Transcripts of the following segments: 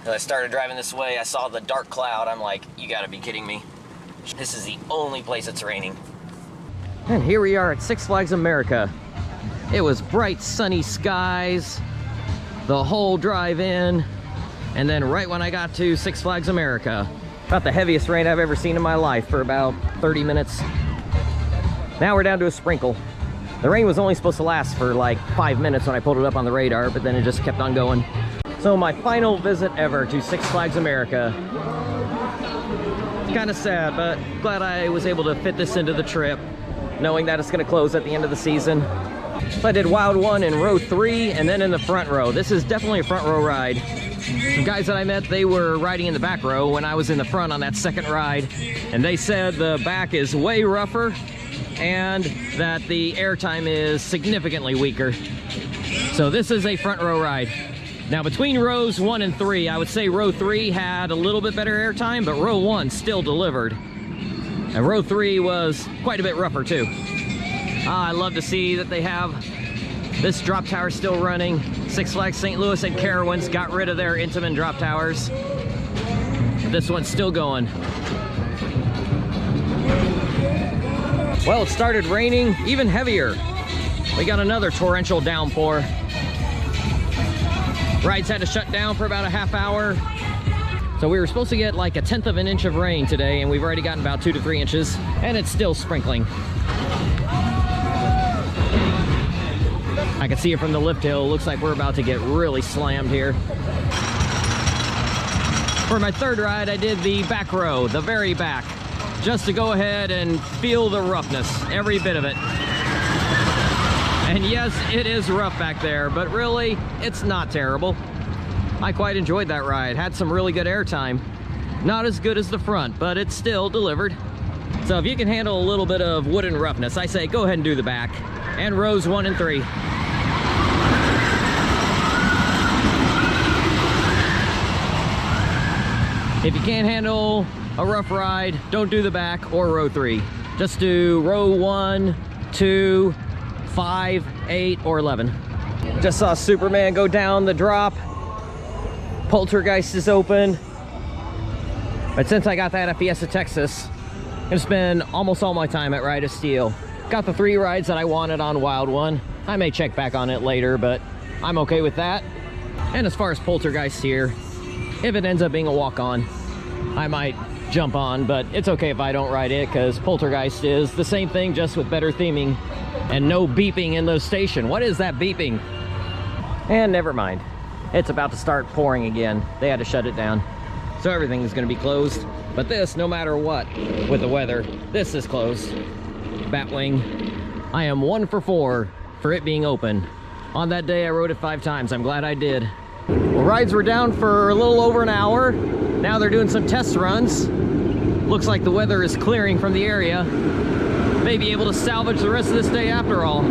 As I started driving this way, I saw the dark cloud. I'm like, you gotta be kidding me. This is the only place it's raining. And here we are at Six Flags America. It was bright sunny skies the whole drive in, and then right when I got to Six Flags America, about the heaviest rain I've ever seen in my life for about 30 minutes. Now we're down to a sprinkle. The rain was only supposed to last for like 5 minutes when I pulled it up on the radar, but then it just kept on going. So my final visit ever to Six Flags America. It's kind of sad, but glad I was able to fit this into the trip, knowing that it's going to close at the end of the season. So I did Wild 1 in row 3 and then in the front row. This is definitely a front row ride. Some guys that I met, they were riding in the back row when I was in the front on that second ride, and they said the back is way rougher and that the airtime is significantly weaker. So this is a front row ride. Now between rows 1 and 3, I would say row 3 had a little bit better airtime, but row 1 still delivered. And row 3 was quite a bit rougher too. I love to see that they have this drop tower still running. Six Flags St. Louis and Carowinds got rid of their Intamin drop towers. This one's still going. Well, it started raining even heavier. We got another torrential downpour. Rides had to shut down for about a half hour. So we were supposed to get like 1/10 of an inch of rain today, and we've already gotten about 2 to 3 inches, and it's still sprinkling. I can see it from the lift hill. Looks like we're about to get really slammed here. For my third ride, I did the back row, the very back, just to go ahead and feel the roughness, every bit of it. And yes, it is rough back there, but really, it's not terrible. I quite enjoyed that ride. Had some really good airtime. Not as good as the front, but it still delivered. So if you can handle a little bit of wooden roughness, I say go ahead and do the back. And rows 1 and 3. If you can't handle a rough ride, don't do the back or row 3. Just do row 1, 2, 5, 8, or 11. Just saw Superman go down the drop. Poltergeist is open. But since I got that at Fiesta, Texas, I'm gonna spend almost all my time at Ride of Steel. Got the 3 rides that I wanted on Wild 1. I may check back on it later, but I'm okay with that. And as far as Poltergeist here, if it ends up being a walk-on, I might jump on, but it's okay if I don't ride it, because Poltergeist is the same thing, just with better theming and no beeping in the station. What is that beeping? And never mind. It's about to start pouring again. They had to shut it down. So everything is going to be closed. But this, no matter what, with the weather, this is closed. Batwing, I am 1 for 4 for it being open. On that day, I rode it 5 times. I'm glad I did. Well, rides were down for a little over an hour. Now they're doing some test runs. Looks like the weather is clearing from the area. May be able to salvage the rest of this day after all.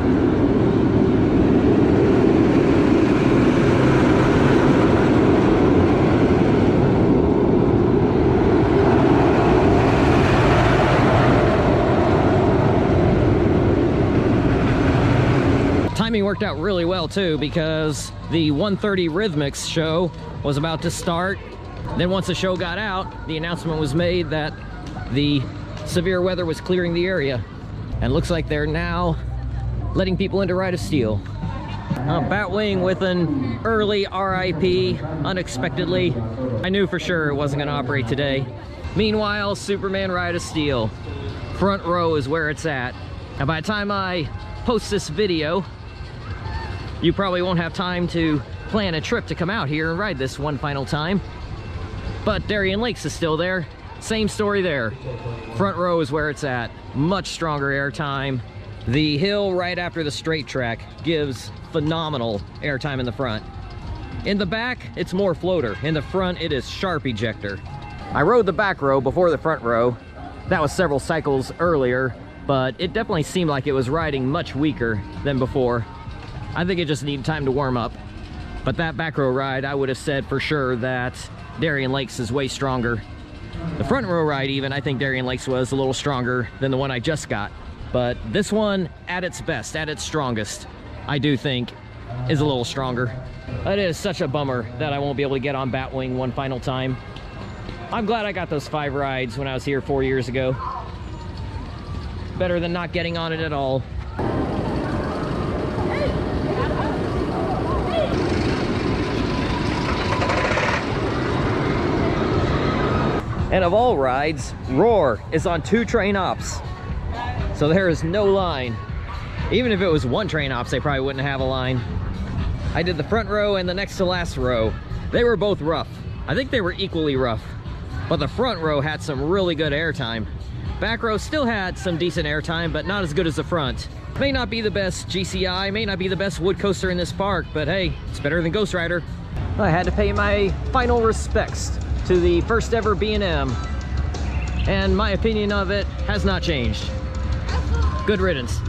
Timing worked out really well too, because the 1:30 Rhythmics show was about to start. Then once the show got out, the announcement was made that the severe weather was clearing the area. And looks like they're now letting people into Ride of Steel. Batwing with an early RIP, unexpectedly. I knew for sure it wasn't going to operate today. Meanwhile, Superman Ride of Steel. Front row is where it's at. And by the time I post this video, you probably won't have time to plan a trip to come out here and ride this one final time. But Darien Lakes is still there. Same story there. Front row is where it's at. Much stronger airtime. The hill right after the straight track gives phenomenal airtime in the front. In the back, it's more floater. In the front, it is sharp ejector. I rode the back row before the front row. That was several cycles earlier, but it definitely seemed like it was riding much weaker than before. I think it just needed time to warm up. But that back row ride, I would have said for sure that Darien Lakes is way stronger. The front row ride even, I think Darien Lakes was a little stronger than the one I just got. But this one, at its best, at its strongest, I do think is a little stronger. It is such a bummer that I won't be able to get on Batwing one final time. I'm glad I got those 5 rides when I was here 4 years ago. Better than not getting on it at all. And of all rides, Roar is on 2 train ops. So there is no line. Even if it was 1 train ops, they probably wouldn't have a line. I did the front row and the next to last row. They were both rough. I think they were equally rough. But the front row had some really good airtime. Back row still had some decent airtime, but not as good as the front. May not be the best GCI, may not be the best wood coaster in this park, but hey, it's better than Ghost Rider. I had to pay my final respects to the first ever B&M, and my opinion of it has not changed. Good riddance.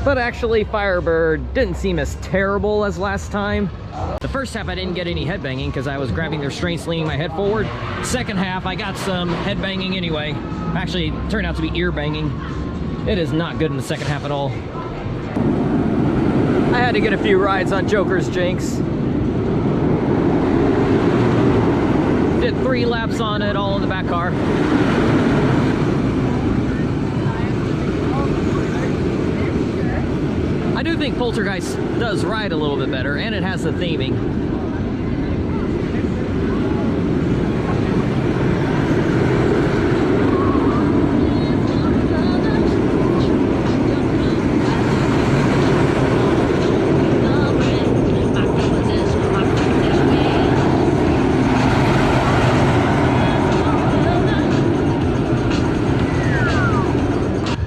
But actually, Firebird didn't seem as terrible as last time. The first half I didn't get any headbanging because I was grabbing the restraints, leaning my head forward. Second half I got some headbanging anyway. Actually, it turned out to be ear banging. It is not good in the second half at all. I had to get a few rides on Joker's Jinx. Did 3 laps on it, all in the back car. I do think Poltergeist does ride a little bit better, and it has the theming.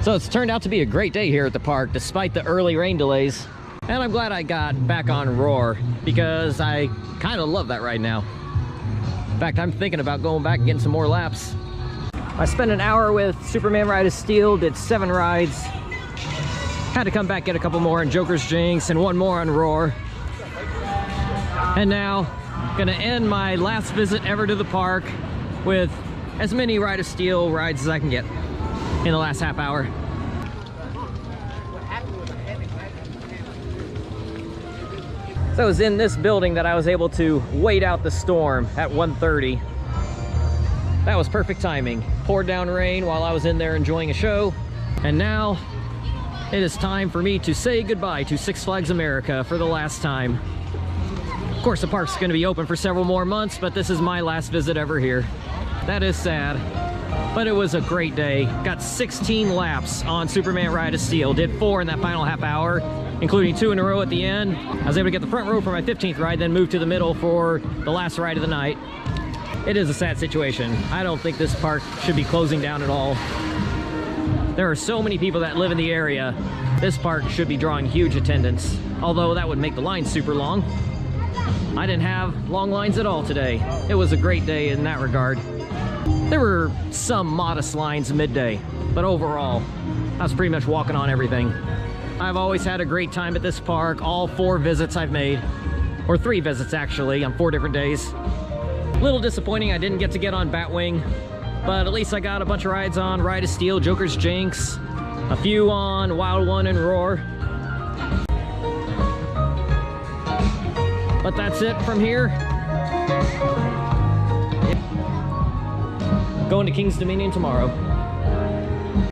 So it's turned out to be a great day here at the park despite the early rain delays. And I'm glad I got back on Roar because I kind of love that ride now. In fact, I'm thinking about going back and getting some more laps. I spent an hour with Superman Ride of Steel, did 7 rides. Had to come back, get a couple more on Joker's Jinx and 1 more on Roar. And now, gonna end my last visit ever to the park with as many Ride of Steel rides as I can get in the last half hour. So it was in this building that I was able to wait out the storm at 1:30. That was perfect timing. Poured down rain while I was in there enjoying a show. And now it is time for me to say goodbye to Six Flags America for the last time. Of course, the park's gonna be open for several more months, but this is my last visit ever here. That is sad. But it was a great day. Got 16 laps on Superman Ride of Steel. Did 4 in that final half hour, including 2 in a row at the end. I was able to get the front row for my 15th ride, then move to the middle for the last ride of the night. It is a sad situation. I don't think this park should be closing down at all. There are so many people that live in the area. This park should be drawing huge attendance, although that would make the line super long. I didn't have long lines at all today. It was a great day in that regard. There were some modest lines midday, but overall, I was pretty much walking on everything. I've always had a great time at this park, all 4 visits I've made, or 3 visits actually, on 4 different days. A little disappointing I didn't get to get on Batwing, but at least I got a bunch of rides on Ride of Steel, Joker's Jinx, a few on Wild One and Roar. But that's it from here. Going to King's Dominion tomorrow.